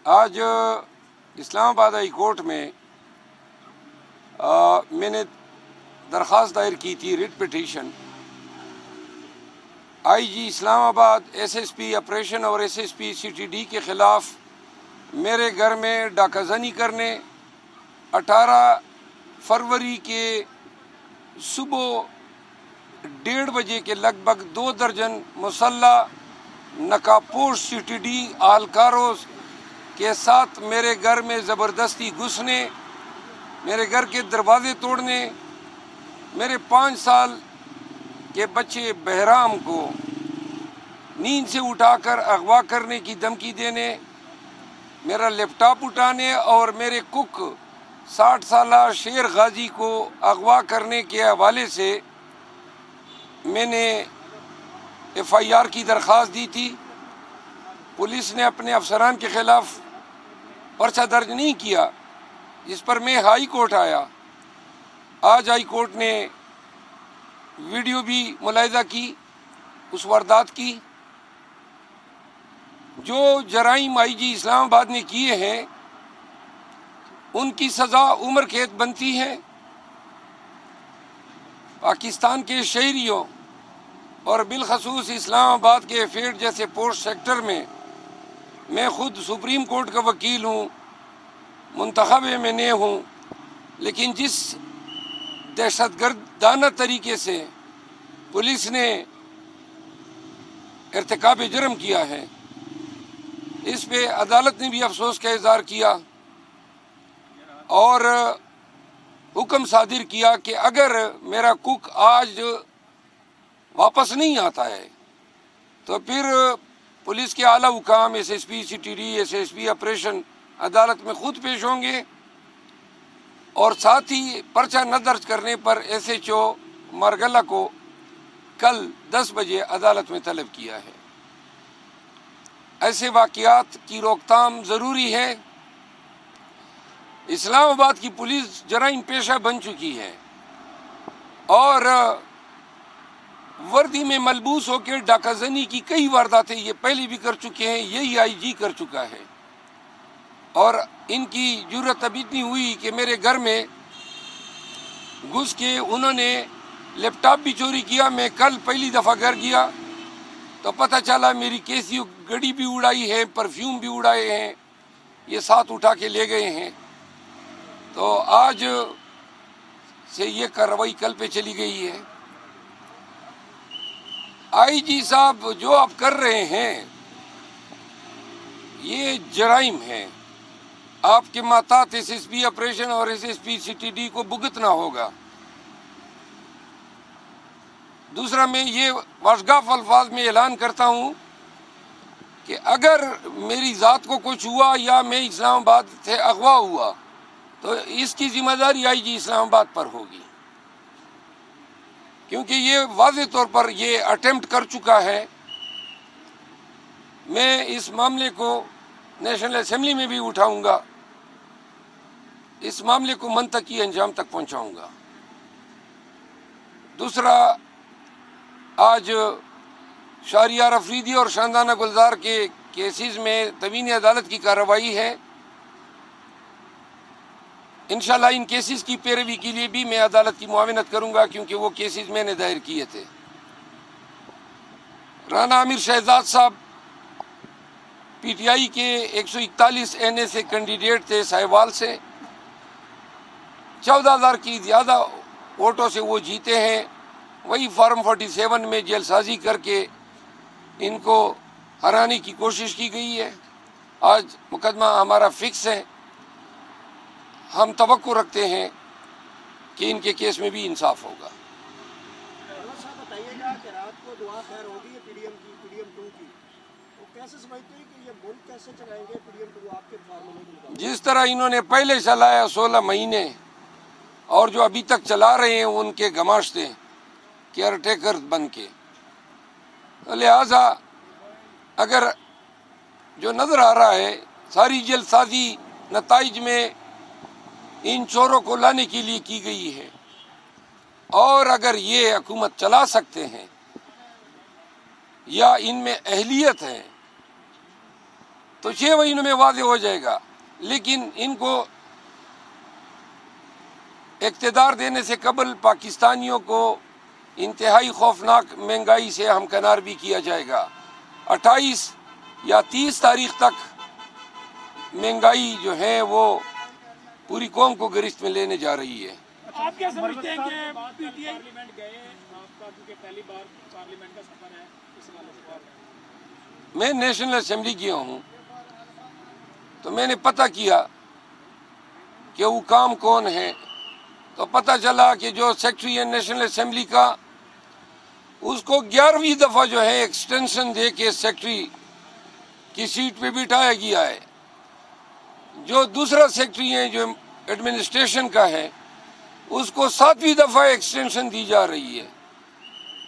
آج اسلام آباد high court میں میں نے درخواست دائر کی تھی، ریٹ پٹیشن۔ آئی G Islamabad, S S P operation اور S S P C T D کے خلاف میرے گھر میں ڈاکہ زنی کرنے 18 فروری کے صبح 1:30 بجے کے لگ بھگ 2 درجن مسلح نقابپوش سی ٹی ڈی اہلکاروں کے ساتھ میرے گھر میں زبردستی گھسنے، میرے گھر کے دروازے توڑنے، میرے 5 سال کے بچے بہرام کو نیند سے اٹھا کر اغوا کرنے کی دھمکی دینے، میرا لیپ ٹاپ اٹھانے اور میرے کک 60 سالہ شیر غازی کو اغوا کرنے کے حوالے سے میں نے ایف آئی آر کی درخواست دی تھی۔ پولیس نے اپنے افسران کے خلاف پرچہ درج نہیں کیا، جس پر میں ہائی کورٹ آیا۔ آج ہائی کورٹ نے ویڈیو بھی ملاحظہ کی اس واردات کی۔ جو جرائم آئی جی اسلام آباد نے کیے ہیں ان کی سزا عمر قید بنتی ہے۔ پاکستان کے شہریوں اور بالخصوص اسلام آباد کے فیڈ جیسے پوسٹ سیکٹر میں خود سپریم کورٹ کا وکیل ہوں، منتخب میں نے ہوں، لیکن جس دہشت گردانہ طریقے سے پولیس نے ارتکاب جرم کیا ہے، اس پہ عدالت نے بھی افسوس کا اظہار کیا اور حکم صادر کیا کہ اگر میرا کک آج واپس نہیں آتا ہے تو پھر پولیس کے اعلیٰ حکام، S S P C T D, S S P operation عدالت میں خود پیش ہوں گے، اور ساتھ ہی پرچہ نہ درج کرنے پر ایس ایچ او مارگلہ کو کل 10 بجے عدالت میں طلب کیا ہے۔ ایسے واقعات کی روک تھام ضروری ہے۔ اسلام آباد کی پولیس جرائم پیشہ بن چکی ہے اور وردی میں ملبوس ہو کے ڈاکہ زنی کی کئی وارداتیں یہ پہلے بھی کر چکے ہیں، یہی آئی جی کر چکا ہے، اور ان کی جرأت اب اتنی ہوئی کہ میرے گھر میں گھس کے انہوں نے لیپ ٹاپ بھی چوری کیا۔ میں کل پہلی دفعہ گھر گیا تو پتہ چلا میری کیسیو گڑی بھی اڑائی ہے، پرفیوم بھی اڑائے ہیں، یہ ساتھ اٹھا کے لے گئے ہیں۔ تو آج سے یہ کارروائی کل پہ چلی گئی ہے۔ آئی جی صاحب جو آپ کر رہے ہیں یہ جرائم ہیں، آپ کے ماتحت ایس ایس پی آپریشن اور S S P C T D کو بھگتنا ہوگا۔ دوسرا، میں یہ واشگاف الفاظ میں اعلان کرتا ہوں کہ اگر میری ذات کو کچھ ہوا یا میں اسلام آباد سے اغوا ہوا تو اس کی ذمہ داری آئی جی اسلام آباد پر ہوگی، کیونکہ یہ واضح طور پر یہ اٹیمپٹ کر چکا ہے۔ میں اس معاملے کو نیشنل اسمبلی میں بھی اٹھاؤں گا، اس معاملے کو منطقی انجام تک پہنچاؤں گا۔ دوسرا، آج شہریار افریدی اور شاندانہ گلزار کے کیسز میں تمین عدالت کی کارروائی ہے۔ انشاءاللہ ان کیسز کی پیروی کے لیے بھی میں عدالت کی معاونت کروں گا، کیونکہ وہ کیسز میں نے دائر کیے تھے۔ رانا عامر شہزاد صاحب پی ٹی آئی کے 141 این اے سے کینڈیڈیٹ تھے، ساہیوال سے 14,000 کی زیادہ ووٹوں سے وہ جیتے ہیں۔ وہی فارم 47 میں جیل سازی کر کے ان کو ہرانے کی کوشش کی گئی ہے۔ آج مقدمہ ہمارا فکس ہے، ہم توقع رکھتے ہیں کہ ان کے کیس میں بھی انصاف ہوگا۔ صاحب بتائیے گا کہ رات کو دعا خیر ہوگی پی ڈی ایم کی، پی ڈی ایم 2 کی، وہ کیسے سمجھتے ہیں کہ یہ ملک کیسے چلائیں گے پی ڈی ایم 2 آپ کے فارمولے؟ جس طرح انہوں نے پہلے چلایا 16 مہینے اور جو ابھی تک چلا رہے ہیں ان کے گماشتے کیئر ٹیکر بن کے، لہذا اگر جو نظر آ رہا ہے ساری جلد سازی نتائج میں ان چوروں کو لانے کے لیے کی گئی ہے، اور اگر یہ حکومت چلا سکتے ہیں یا ان میں اہلیت ہے تو 6 مہینوں میں واضح ہو جائے گا. لیکن ان کو اقتدار دینے سے قبل پاکستانیوں کو انتہائی خوفناک مہنگائی سے ہمکنار بھی کیا جائے گا. 28 یا 30 تاریخ تک مہنگائی جو ہے وہ پوری قوم کو گرفت میں لینے جا رہی ہے. آپ کیا سمجھتے ہیں کہ پی ٹی آئی پارلیمنٹ گئے آپ کا کیونکہ پہلی بار پارلیمنٹ کا سفر ہے اس حوالے سے؟ میں نیشنل اسمبلی گیا ہوں تو میں نے پتہ کیا کہ وہ کام کون ہے. تو پتہ چلا کہ جو سیکرٹری ہے نیشنل اسمبلی کا اس کو 11ویں دفعہ جو ہے ایکسٹینشن دے کے سیکرٹری کی سیٹ پہ بٹھایا گیا ہے. جو دوسرا سیکرٹری ہے جو ایڈمنسٹریشن کا ہے اس کو 7ویں دفعہ ایکسٹینشن دی جا رہی ہے.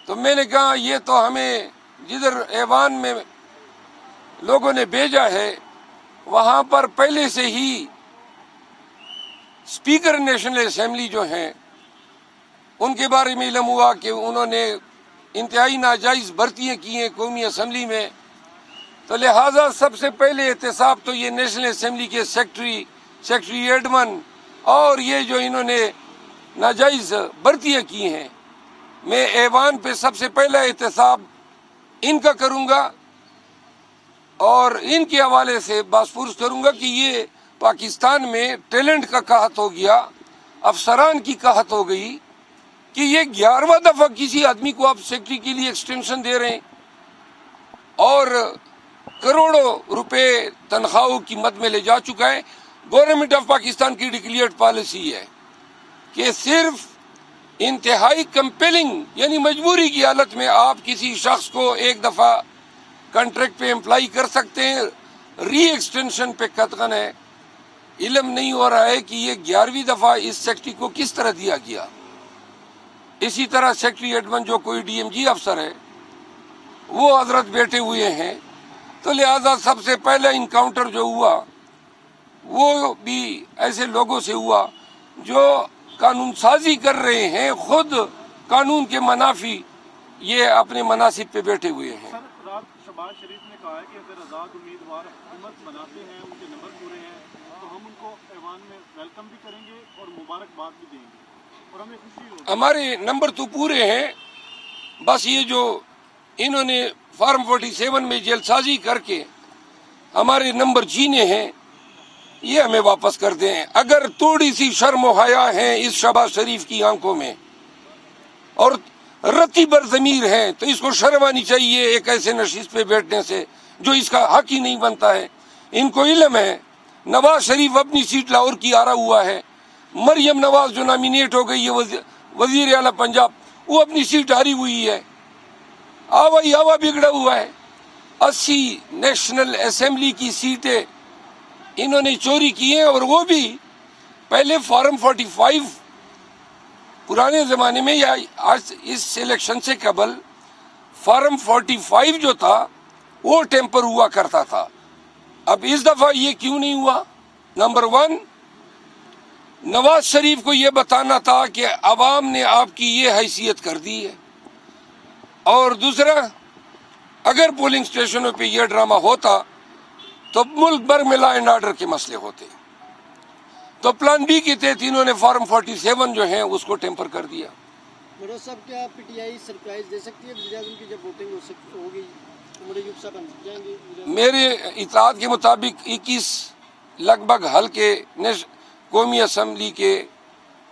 تو میں نے کہا یہ تو ہمیں جدھر ایوان میں لوگوں نے بھیجا ہے وہاں پر پہلے سے ہی اسپیکر نیشنل اسمبلی جو ہیں ان کے بارے میں علم ہوا کہ انہوں نے انتہائی ناجائز بھرتیاں کی ہیں قومی اسمبلی میں. تو لہٰذا سب سے پہلے احتساب تو یہ نیشنل اسمبلی کے سیکرٹری ایڈمن اور یہ جو انہوں نے ناجائز بھرتیاں کی ہیں میں ایوان پہ سب سے پہلا احتساب ان کا کروں گا اور ان کے حوالے سے باسپرس کروں گا کہ یہ پاکستان میں ٹیلنٹ کا قحط ہو گیا, افسران کی قحط ہو گئی کہ یہ 11واں دفعہ کسی آدمی کو آپ سیکرٹری کے لیے ایکسٹینشن دے رہے ہیں اور کروڑوں روپے تنخواہوں کی مد میں لے جا چکا ہے. گورنمنٹ آف پاکستان کی ڈکلیئرڈ پالیسی ہے کہ صرف انتہائی کمپیلنگ یعنی مجبوری کی حالت میں آپ کسی شخص کو ایک دفعہ کنٹریکٹ پہ امپلائی کر سکتے ہیں. ری ایکسٹینشن پہ قطعاً ہے. علم نہیں ہو رہا ہے کہ یہ 11ویں دفعہ اس سیکرٹری کو کس طرح دیا گیا. اسی طرح سیکرٹری ایڈمن جو کوئی ڈی ایم جی افسر ہے وہ حضرت بیٹھے ہوئے ہیں. تو لہذا سب سے پہلا انکاؤنٹر جو ہوا وہ بھی ایسے لوگوں سے ہوا جو قانون سازی کر رہے ہیں, خود قانون کے منافی یہ اپنے مناصب پہ بیٹھے ہوئے ہیں. سر رات شہباز شریف نے کہا ہے کہ اگر آزاد امیدوار حکومت بناتے ہیں ان کے نمبر پورے ہیں تو ہم ان کو ایوان میں ویلکم بھی کریں گے اور مبارکباد بھی دیں گے اور ہمیں خوشی ہوگی. ہمارے نمبر تو پورے ہیں, بس یہ جو انہوں نے فارم 47 میں جیل سازی کر کے ہمارے نمبر جینے ہیں یہ ہمیں واپس کر دیں. اگر تھوڑی سی شرم و حیا ہے اس شہباز شریف کی آنکھوں میں اور رتی بر ضمیر ہے تو اس کو شرم آنی چاہیے ایک ایسے نشست پہ بیٹھنے سے جو اس کا حق ہی نہیں بنتا ہے. ان کو علم ہے نواز شریف اپنی سیٹ لاہور کی آرا ہوا ہے, مریم نواز جو نامینیٹ ہو گئی ہے وزیر اعلیٰ پنجاب وہ اپنی سیٹ ہاری ہوئی ہے, آوا بگڑا ہوا ہے. 80 نیشنل اسمبلی کی سیٹیں انہوں نے چوری کی ہیں اور وہ بھی پہلے فارم 45 پرانے زمانے میں یا آج اس الیکشن سے قبل فارم 45 جو تھا وہ ٹیمپر ہوا کرتا تھا. اب اس دفعہ یہ کیوں نہیں ہوا؟ نمبر 1 نواز شریف کو یہ بتانا تھا کہ عوام نے آپ کی یہ حیثیت کر دی ہے, اور دوسرا اگر پولنگ اسٹیشنوں پہ یہ ڈرامہ ہوتا تو ملک بھر میں لا اینڈ آرڈر کے مسئلے ہوتے. تو پلان بی کے تحت انہوں نے فارم 47 جو ہیں اس کو ٹیمپر کر دیا. مراد صاحب کیا پی ٹی آئی سرپرائز دے سکتی ہے وزیر اعظم کی جب ووٹنگ ہوگی عمر ایوب صاحب بن جائیں گے؟ میرے اطلاعات کے مطابق 21 لگ بھگ حلقے قومی اسمبلی کے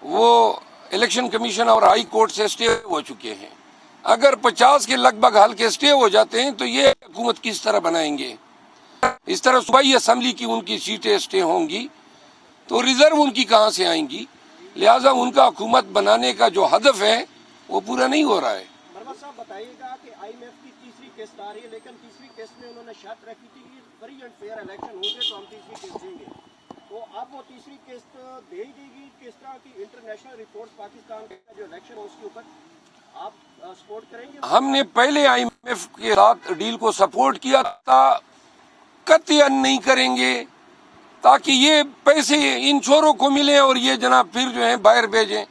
وہ الیکشن کمیشن اور ہائی کورٹ سے اسٹے ہو چکے ہیں. اگر 50 کے لگ بھگ حلقے اسٹے ہو جاتے ہیں تو یہ حکومت کس طرح بنائیں گے؟ اس طرح صوبائی اسمبلی کی ان کی سیٹیں اسٹے ہوں گی تو ریزرو ان کی کہاں سے آئیں گی؟ لہٰذا ان کا حکومت بنانے کا جو ہدف ہے وہ پورا نہیں ہو رہا ہے. مروا صاحب بتائیے گا کہ آئی ایم ایف کی تیسری قسط آ رہی ہے, لیکن تیسری قسط میں انہوں نے شرط رکھی تھی کہ فری اینڈ فیئر الیکشن ہوں گے تو ہم تیسری قسط دیں گے. تو اب وہ تیسری قسط دے دی گی کس طرح کی انٹرنیشنل رپورٹ پاکستان کا جو الیکشن ہے اس کے اوپر آپ سپورٹ کریں گے؟ ہم نے پہلے آئی ایم ایف کے ساتھ ڈیل کو سپورٹ کیا تھا, قطعاً نہیں کریں گے تاکہ یہ پیسے ان چوروں کو ملیں اور یہ جناب پھر جو ہیں باہر بھیجیں.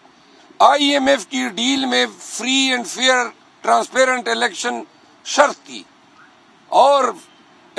آئی ایم ایف کی ڈیل میں free and fair transparent election شرط تھی اور